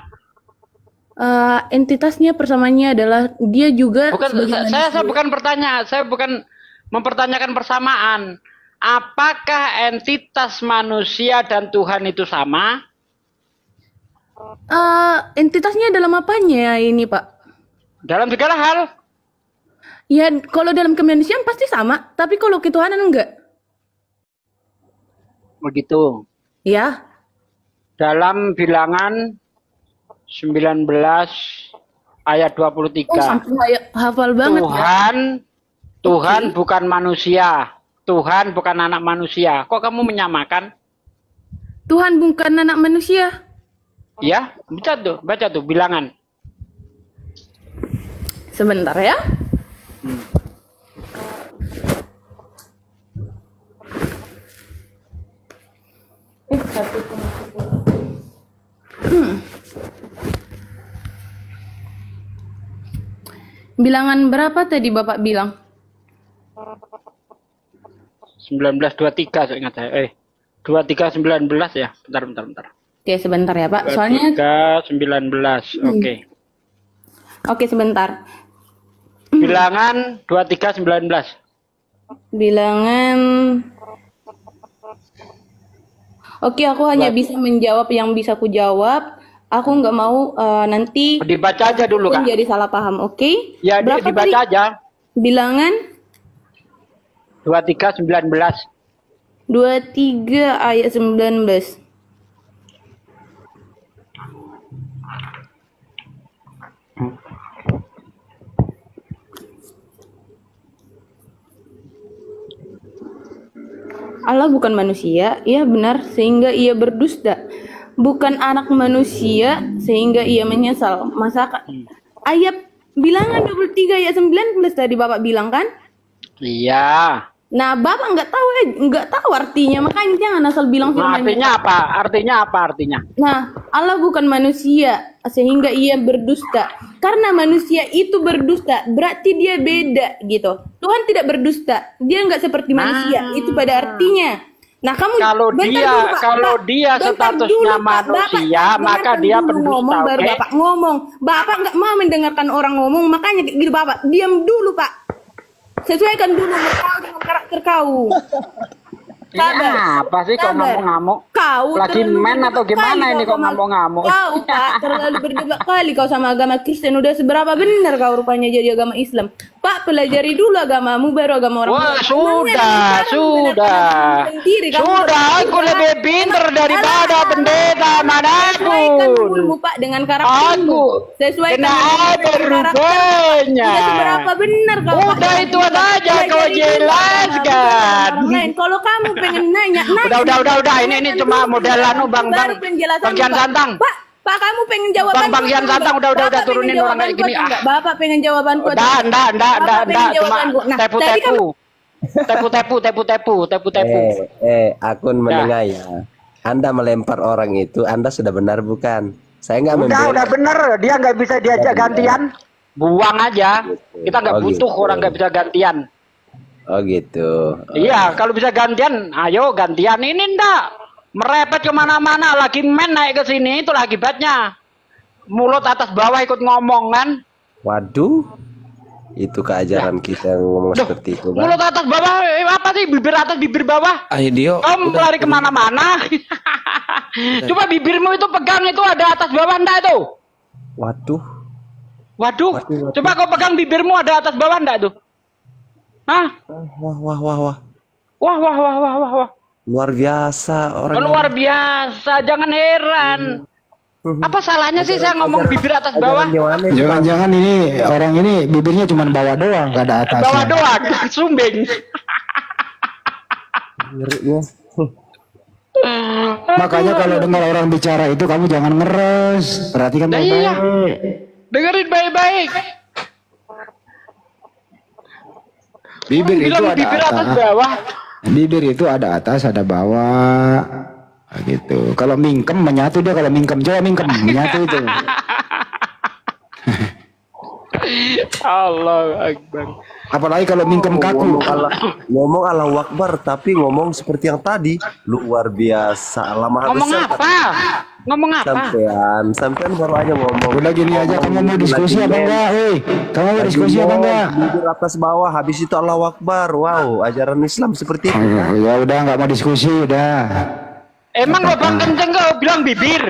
Entitasnya persamaannya adalah dia juga Bukan, sebagai saya manusia. bukan bertanya, saya bukan mempertanyakan persamaan. Apakah entitas manusia dan Tuhan itu sama? Entitasnya dalam apanya ini, Pak? Dalam segala hal. Ya, kalau dalam kemanusiaan pasti sama, tapi kalau ketuhanan enggak. Begitu. Ya, Dalam bilangan 19 ayat 23. sampai hafal banget ya. Tuhan bukan manusia. Tuhan bukan anak manusia. Kok kamu menyamakan? Tuhan bukan anak manusia. Ya, baca tuh bilangan. Sebentar ya. Bilangan berapa tadi Bapak bilang? 1923 saya ingat saya. 2319 ya. Bentar. Oke, sebentar ya Pak. Soalnya 2319. Oke. Oke, sebentar. Bilangan 2319. Bilangan. Oke, aku hanya bisa menjawab yang bisa ku jawab. Aku nggak mau nanti Dibaca aja dulu, Kak. jadi salah paham, oke? Ya, Berapa dibaca tadi aja. bilangan? 2319. 23 ayat 19. Allah bukan manusia, ia benar sehingga ia berdusta. Bukan anak manusia sehingga ia menyesal. Ayat bilangan 23 ayat 19 tadi Bapak bilang kan? Iya. Nah, Bapak nggak tahu artinya, makanya jangan asal bilang Nah, firman. artinya apa? Artinya? Nah, Allah bukan manusia sehingga ia berdusta. Karena manusia itu berdusta, berarti dia beda gitu. Tuhan tidak berdusta, dia nggak seperti manusia. Itu pada artinya. Nah, kamu Kalau dia statusnya manusia, maka dia pendusta. Ngomong, baru oke? Bapak ngomong. Bapak nggak mau mendengarkan orang ngomong, makanya gitu Bapak. Diam dulu, Pak. Sesuaikan dulu kau dengan karakter kau. Ini apa sih kok ngamuk-ngamuk? Kau Lagi terlalu men atau berdebat gimana kali ini kau kok sama- ngamuk-ngamuk? Kau Pak terlalu berdebat kali kau sama agama Kristen. Udah seberapa benar kau rupanya jadi agama Islam? Pak pelajari dulu agamamu baru agama orang Wah, lain. sudah. Sudah, aku lebih pinter daripada pendeta Sesuaikan manapun. umurmu Pak dengan karaktermu. Aku Sesuaikan kena umurmu apa dengan karaktermu. rupanya? Udah seberapa benar kau Pak? Udah itu saja kau Pelajari dulu jelaskan. orang lain. Kalau kamu pengen nanya. Udah. Ini cuma modelan bang Baru penjelasan Bang Gian Pak. Santang. Pak kamu pengen jawaban Bang Gian Santang udah turunin orang kayak gini. Bapak pengen jawabanku atau Enggak, Bapak pengen cuma jawabanku. Nah, tadi kan tepu-tepu. Akun mendengar ya. Anda melempar orang itu, Anda sudah benar bukan? Saya nggak Udah bener, dia nggak bisa diajak gantian. Buang aja. Kita nggak Oh, butuh gitu. orang nggak bisa gantian. Oh gitu. Iya, kalau bisa gantian, ayo gantian. Ini ndak merepet kemana-mana, lagi main naik ke sini, itulah akibatnya. Mulut atas bawah ikut ngomong kan. Waduh, itu keajaran kita yang ngomong seperti itu, Bang. Mulut atas bawah, apa sih bibir atas bibir bawah? Ayo Dio, Kamu lari kemana-mana. Coba bibirmu itu pegang itu ada atas bawah ndak itu? Waduh, Coba kau pegang bibirmu ada atas bawah ndak tuh? Hah? wah, luar biasa orang. Luar biasa, jangan heran. Apa salahnya sih saya ngomong bibir atas bawah? Jangan-jangan ini orang ini bibirnya cuma bawah doang, gak ada atasnya. Bawah doang, sumbing. Makanya kalau dengar orang bicara itu kamu jangan ngeres, perhatikan Nah, baik-baik. iya. Dengerin baik-baik. Bibir itu Bilang ada bibir atas atas. bawah. Bibir itu ada atas, ada bawah. Nah, gitu. Kalau mingkem menyatu dia, kalau mingkem coba mingkem menyatu itu. Allah Akbar. Apalagi kalau mingkem kaku. Ngomong Allahu Akbar tapi ngomong seperti yang tadi, luar biasa. Allah Maha Ngomong Besar. apa? Ngomong apa? Sampean baru aja ngomong. Udah gini aja, kamu mau diskusi apa enggak? Hei, kamu mau diskusi apa enggak? Bibir atas bawah, habis itu Allahu Akbar. Wow, ajaran Islam seperti itu. Ya udah nggak mau diskusi udah. Emang lubang kenceng kau bilang bibir?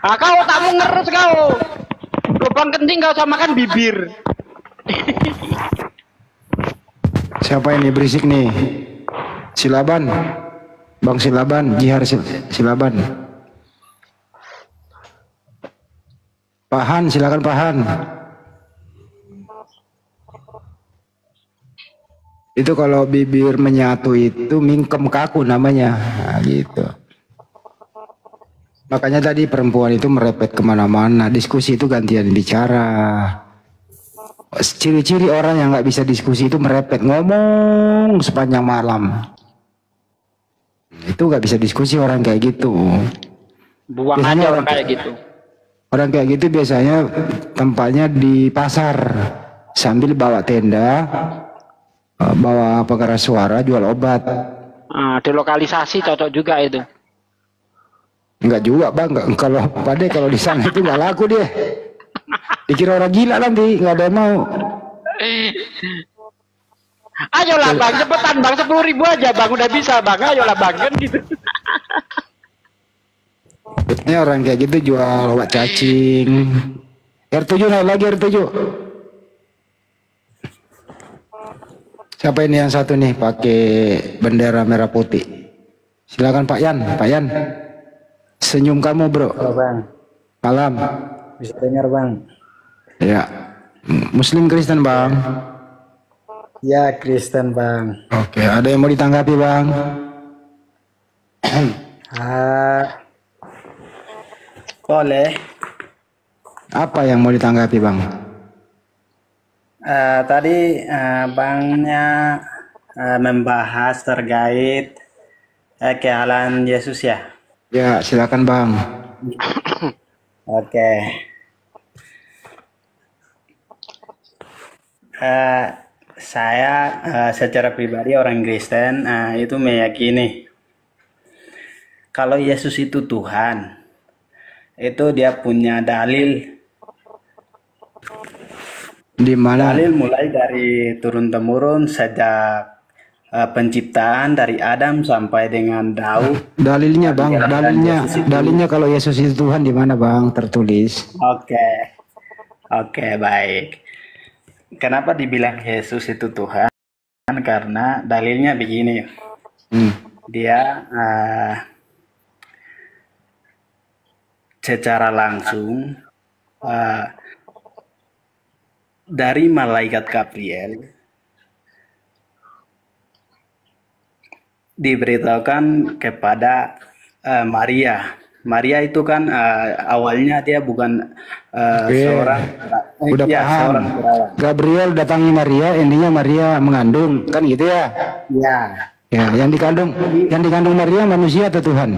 Ah, kau tak mau ngeres kau. Lubang kencing kau samakan bibir. Siapa ini berisik nih? Silaban, Bang Silaban, Jihar Silaban. Pak Han, silakan Pak Han. Itu kalau bibir menyatu itu mingkem kaku namanya, nah, gitu. Makanya tadi perempuan itu merepet kemana-mana. Diskusi itu gantian bicara. Ciri-ciri orang yang nggak bisa diskusi itu merepet, ngomong sepanjang malam. Itu nggak bisa diskusi orang kayak gitu. Buang Biasanya aja orang orang kayak gitu. Orang kayak gitu biasanya tempatnya di pasar sambil bawa tenda, bawa pengeras suara, jual obat. Ah, delokalisasi cocok juga itu. Enggak juga Bang, kalau Pade kalau di sana itu nggak laku dia. Dikira orang gila nanti, nggak ada yang mau. Ayolah bang, cepetan bang, 10.000 aja bang, udah bisa bang, ayolah bang, kan gitu. Ini orang kayak gitu jual obat cacing. R7 naik lagi R7. Siapa ini yang satu nih pakai bendera merah putih? Silakan Pak Yan, Pak Yan. Senyum kamu bro. Halo bang. Malam. Bisa dengar bang? Ya. Muslim Kristen bang. Ya Kristen bang. Oke, ada yang mau ditanggapi bang? Boleh. Apa yang mau ditanggapi bang? Tadi bangnya membahas terkait kehalan Yesus ya. Ya silakan bang. Oke. Saya secara pribadi orang Kristen itu meyakini kalau Yesus itu Tuhan, itu dia punya dalil. Di mana? Dalil mulai dari turun temurun sejak penciptaan dari Adam sampai dengan Daud. Dalilnya bang, Menjelaskan Yesus itu. dalilnya kalau Yesus itu Tuhan di mana bang tertulis? Oke, baik. Kenapa dibilang Yesus itu Tuhan? Karena dalilnya begini. Dia secara langsung dari malaikat Gabriel diberitahukan kepada Maria. Maria itu kan awalnya dia bukan seorang Udah ya, paham. seorang perawan. Gabriel datangi Maria, intinya Maria mengandung, kan gitu ya? Ya, Ya, yang dikandung Maria manusia atau Tuhan?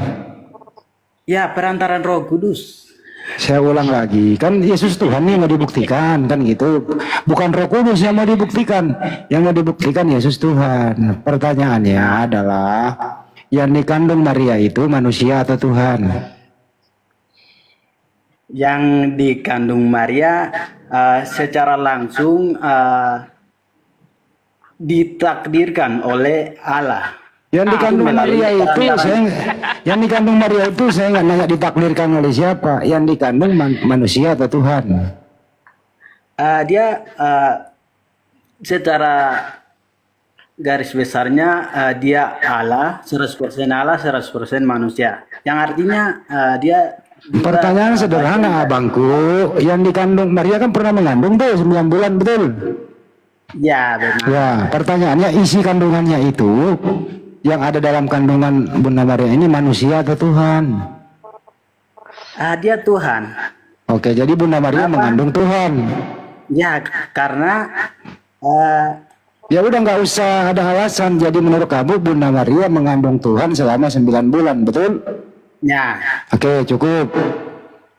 ya perantaran Roh Kudus. Saya ulang lagi, kan Yesus Tuhan nih mau dibuktikan, kan gitu. Bukan Roh Kudus yang mau dibuktikan, yang mau dibuktikan Yesus Tuhan. Pertanyaannya adalah, yang dikandung Maria itu manusia atau Tuhan? Yang dikandung Maria secara langsung ditakdirkan oleh Allah. Yang dikandung melalui Maria itu saya nggak nanya ditakdirkan oleh siapa. Yang dikandung manusia atau Tuhan? Dia secara garis besarnya dia Allah, 100% Allah, 100% manusia. Yang artinya dia juga, Pertanyaan sederhana abangku. Yang dikandung Maria kan pernah mengandung tuh 9 bulan, betul? ya benar. Ya, pertanyaannya isi kandungannya itu yang ada dalam kandungan Bunda Maria ini manusia atau Tuhan? Dia Tuhan. Oke, jadi Bunda Maria mengandung Tuhan. Ya, karena Ya udah nggak usah ada alasan. Jadi menurut kamu Bunda Maria mengandung Tuhan selama 9 bulan, betul? ya Oke, cukup.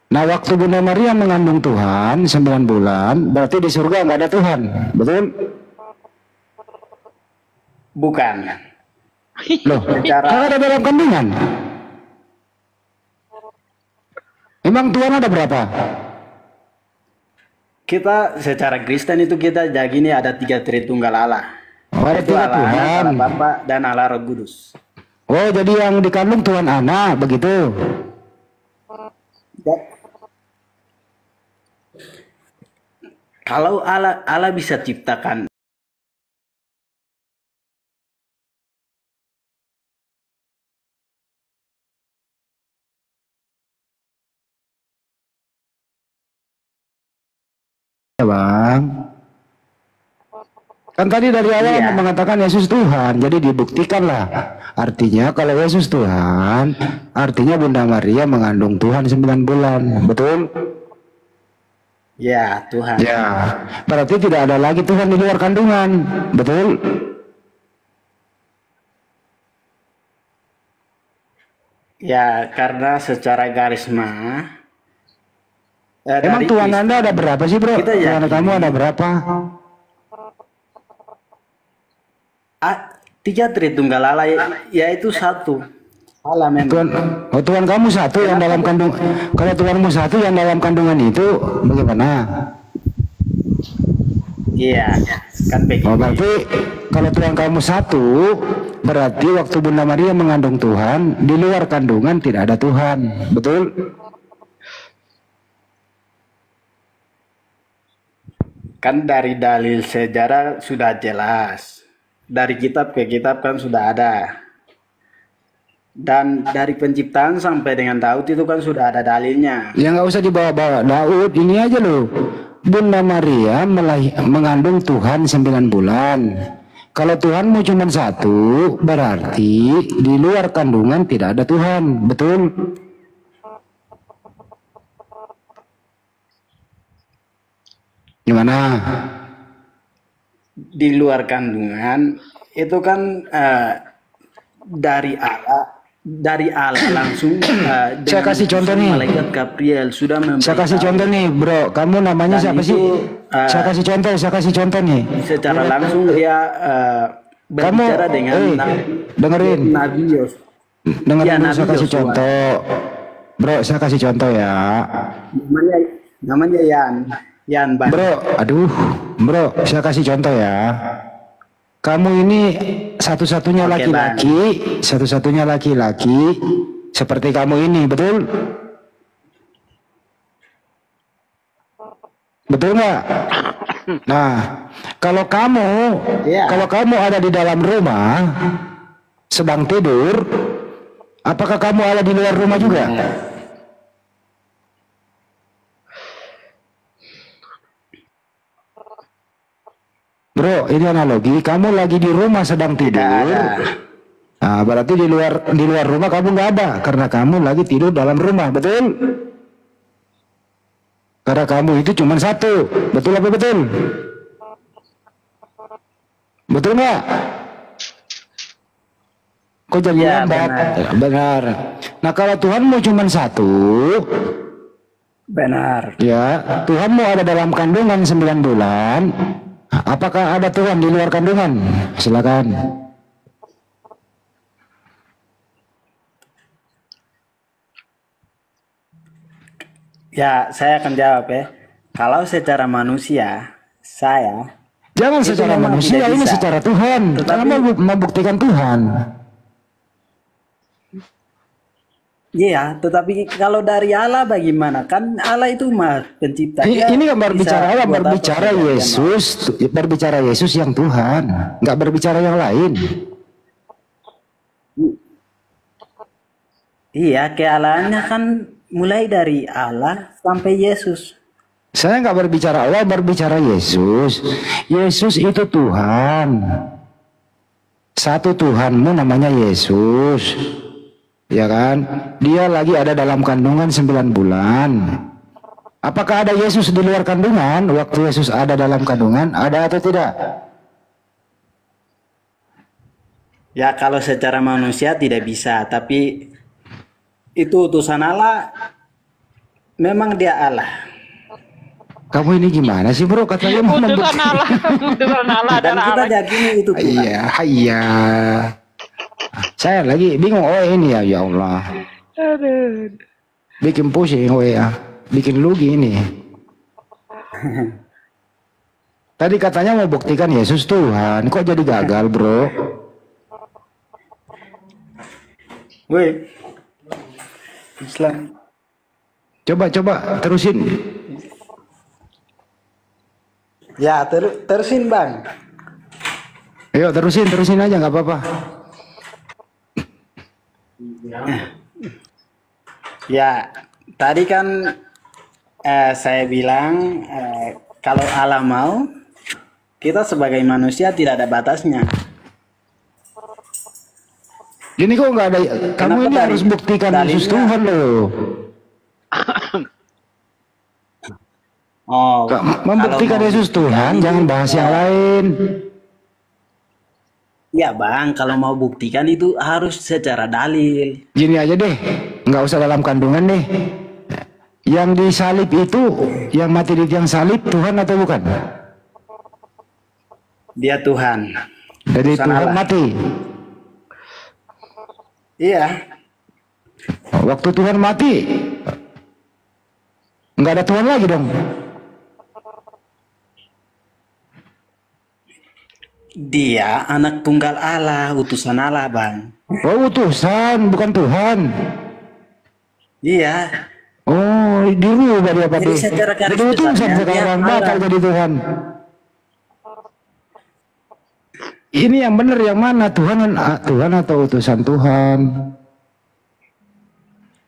Nah, waktu Bunda Maria mengandung Tuhan 9 bulan, berarti di surga nggak ada Tuhan, betul? bukan. Loh, Secara kan ada dalam kandungan. Emang Tuhan ada berapa? kita secara Kristen itu kita yakini ada 3 Tritunggal Allah. Oh, ada Itu 3 Allah Anak, Tuhan. Allah Bapa, dan Allah Roh Kudus. Oh, jadi yang dikandung Tuhan anak, begitu? Ya. Kalau Allah bisa ciptakan Ya, Bang. Kan tadi dari awal Iya. mengatakan Yesus Tuhan, jadi dibuktikanlah. Artinya kalau Yesus Tuhan, artinya Bunda Maria mengandung Tuhan 9 bulan, betul? ya Tuhan. Ya, berarti tidak ada lagi Tuhan di luar kandungan, betul? Ya, karena secara garis Emang dari Tuhan Kristus, Anda ada berapa sih, bro? kita Tuhan yakini kamu ada berapa? 3 Tritunggal Allah yaitu satu. Allah memang. Tuhan kamu satu yang dalam kandung. Kalau Tuhanmu satu yang dalam kandungan itu bagaimana? Iya, kan begitu. Oh, berarti kalau Tuhan kamu satu, berarti waktu Bunda Maria mengandung Tuhan, di luar kandungan tidak ada Tuhan, betul? Kan dari dalil sejarah sudah jelas. Dari kitab ke kitab kan sudah ada. Dan dari penciptaan sampai dengan Daud itu kan sudah ada dalilnya. Ya nggak usah dibawa-bawa. Daud ini aja loh. Bunda Maria mengandung Tuhan 9 bulan. Kalau Tuhanmu cuma satu, berarti di luar kandungan tidak ada Tuhan, betul? Gimana? Di luar kandungan itu kan dari Allah langsung Saya kasih contoh nih. malaikat Gabriel sudah Saya kasih contoh nih, bro. Kamu namanya Dan siapa itu, sih? Saya kasih contoh nih. secara langsung dia berbicara dengan dengerin. Nabi Yos. Dengerin Ya, dulu, Nabi saya kasih Yosua. contoh. Bro, saya kasih contoh ya. Namanya Yan Bang. Bro, aduh, bro, saya kasih contoh ya. Kamu ini satu-satunya Oke, Bang. laki-laki seperti kamu ini, betul? Betul nggak? Nah, kalau kamu ada di dalam rumah sedang tidur, apakah kamu ada di luar rumah juga? Bro, ini analogi. Kamu lagi di rumah sedang tidur. Nah, berarti di luar rumah kamu nggak ada karena kamu lagi tidur dalam rumah, betul? Karena kamu itu cuma satu, betul apa betul? Betul nggak? Kok jadi lambat? Benar. Nah, kalau Tuhanmu cuma satu, Benar. ya, Tuhanmu ada dalam kandungan 9 bulan. Apakah ada Tuhan di luar kandungan? Silakan. Ya, saya akan jawab ya. Kalau secara manusia, saya Jangan itu secara memang manusia, tidak ini bisa. secara Tuhan. Tetapi- Kamu membuktikan Tuhan. Iya, tetapi kalau dari Allah bagaimana? Kan Allah itu mah pencipta. Dia Ini nggak bisa berbicara Allah, buat apa berbicara saja dia Yesus, berbicara Yesus yang Tuhan, nggak berbicara yang lain. mau. Iya, kealahannya kan mulai dari Allah sampai Yesus. Saya nggak berbicara Allah, berbicara Yesus. Yesus itu Tuhan. Satu Tuhanmu namanya Yesus. Ya kan? Dia lagi ada dalam kandungan 9 bulan. Apakah ada Yesus di luar kandungan? Waktu Yesus ada dalam kandungan, ada atau tidak? Ya, kalau secara manusia tidak bisa, tapi itu utusan Allah, memang dia Allah. Kamu ini gimana sih bro? Katanya mau Utusan Allah, utusan Allah Dan dan kita Allah. yakini itu Tuhan. Iya. Saya lagi bingung. Oh ini ya Allah. Bikin pusing ya. Bikin lugi ini. Tadi katanya mau buktikan Yesus Tuhan. Kok jadi gagal bro? Woi, Islam. Coba terusin. Ya, terusin Bang. Ayo terusin aja nggak apa-apa. Ya, tadi kan saya bilang kalau Allah mau, kita sebagai manusia tidak ada batasnya. Ini kok nggak ada? Kamu Kenapa ini dari- harus buktikan Yesus dalilnya- Tuhan loh. Oh, Membuktikan kalau mau Yesus Tuhan, buktikan jangan itu, bahas yang lain. Ya Bang, kalau mau buktikan itu harus secara dalil. Gini aja deh, nggak usah dalam kandungan deh. Yang disalib itu, yang mati di tiang salib Tuhan atau bukan? Dia Tuhan. Jadi Utusan Tuhan Allah. mati. Iya. Waktu Tuhan mati, nggak ada Tuhan lagi dong. Dia anak tunggal Allah, utusan Allah Bang. Oh utusan, bukan Tuhan. Iya. Oh dirubah dia Pak. Jadi secara garis Jadi utusan besarnya, dia sekarang Allah. bakal jadi Tuhan. Ini yang benar yang mana? Tuhan atau utusan Tuhan?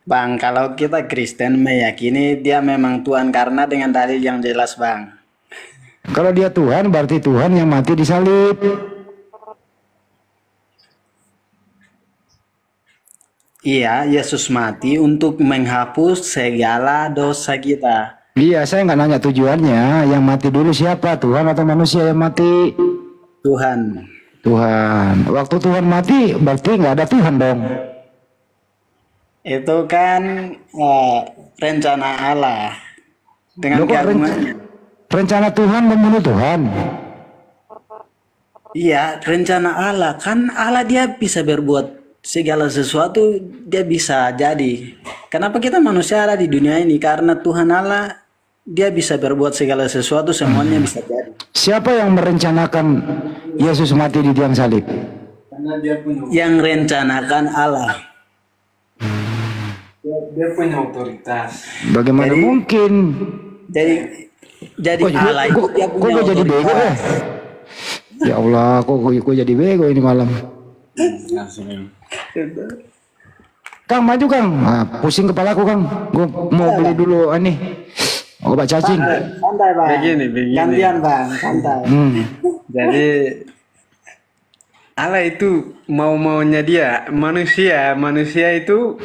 Bang, kalau kita Kristen meyakini dia memang Tuhan karena dengan dalil yang jelas Bang. Kalau dia Tuhan berarti Tuhan yang mati di salib. Iya, Yesus mati untuk menghapus segala dosa kita. Iya, saya nggak nanya tujuannya. Yang mati dulu siapa? Tuhan atau manusia yang mati? Tuhan. Tuhan. Waktu Tuhan mati berarti nggak ada Tuhan dong. Itu kan rencana Allah. Dengan Loh, kok keagungannya. rencana Tuhan membunuh Tuhan. Iya, rencana Allah. Kan Allah dia bisa berbuat segala sesuatu, dia bisa jadi. Kenapa kita manusia ada di dunia ini? Karena Tuhan Allah, dia bisa berbuat segala sesuatu, semuanya bisa jadi. Siapa yang merencanakan Yesus mati di tiang salib? Yang rencanakan Allah. Dia punya otoritas. Bagaimana mungkin? Jadi Allah itu dia Kok punya gue jadi bego ya? otoritas. Ya Allah, kok gue jadi bego ini malam. Kang, maju Kang. Ah, pusing kepalaku Kang. Gue mau beli dulu ini obat cacing. Santai Bang. Begini. Gantian Bang, santai. Jadi Allah itu maunya dia, manusia itu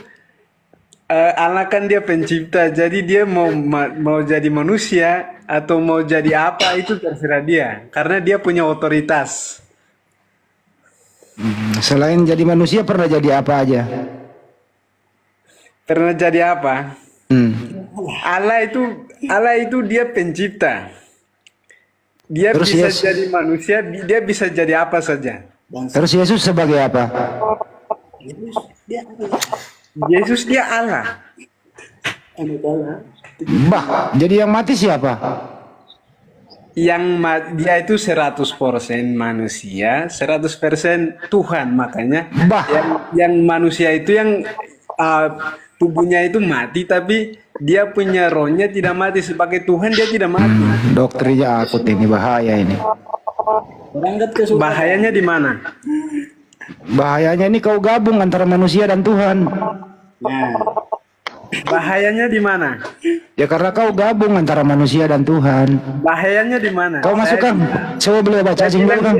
Allah kan dia pencipta, jadi dia mau jadi manusia atau mau jadi apa itu terserah dia, karena dia punya otoritas. Selain jadi manusia pernah jadi apa aja? Pernah jadi apa? Allah itu dia pencipta. Dia Terus bisa Yesus- jadi manusia, dia bisa jadi apa saja. Terus Yesus sebagai apa? Yesus dia Allah. Bah, jadi yang mati siapa? Dia itu 100% manusia, 100% Tuhan, makanya yang manusia itu yang tubuhnya itu mati, tapi dia punya rohnya tidak mati. Sebagai Tuhan dia tidak mati. Doktrinnya akut ini, bahaya ini. Bahayanya di mana? Bahayanya ini kau gabung antara manusia dan Tuhan. Nah, bahayanya di mana? Ya karena kau gabung antara manusia dan Tuhan. Bahayanya di mana? Kau masuk Kang, coba beli obat cacing dulu Kang.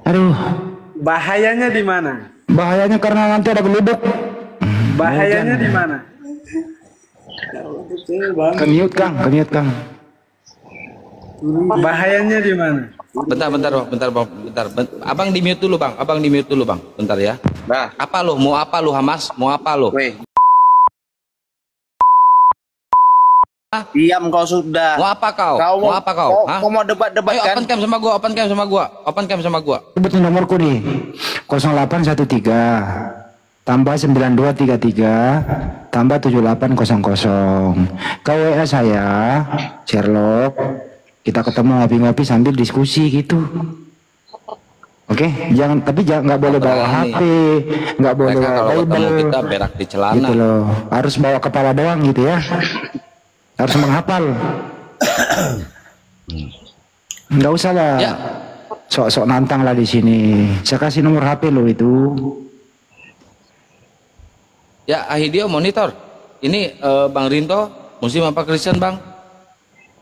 Aduh, Bahayanya di mana? bahayanya karena nanti ada geluduk. Bahayanya di mana? Kemiut Kang, kemiut Kang. Bahayanya di mana? Bentar, Abang di mute dulu bang, bentar ya. Nah, Apa lu? Mau apa lu Hamas? Mau apa lu? weh. Diam kau sudah. Mau apa kau? Mau apa kau? Hah? Kau mau debat-debat Ayo kan? open cam sama gua. Sebutin nomorku nih. 0813 tambah 9233 tambah 7800. Kau WA saya, Sherlock. Kita ketemu ngopi-ngopi sambil diskusi gitu. Oke, jangan nggak boleh bawa HP, nggak boleh Mereka bawa kalau ketemu Bible, kita berak di celana. gitu loh. Harus bawa kepala doang gitu ya. Harus menghafal. Nggak usah lah. Ya. Sok-sok nantang lah di sini. Saya kasih nomor HP lo itu. Ya, Ahidio monitor. Ini Bang Rinto, Muslim apa Kristen bang?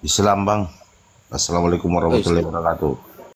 Islam bang. Assalamualaikum warahmatullahi wabarakatuh.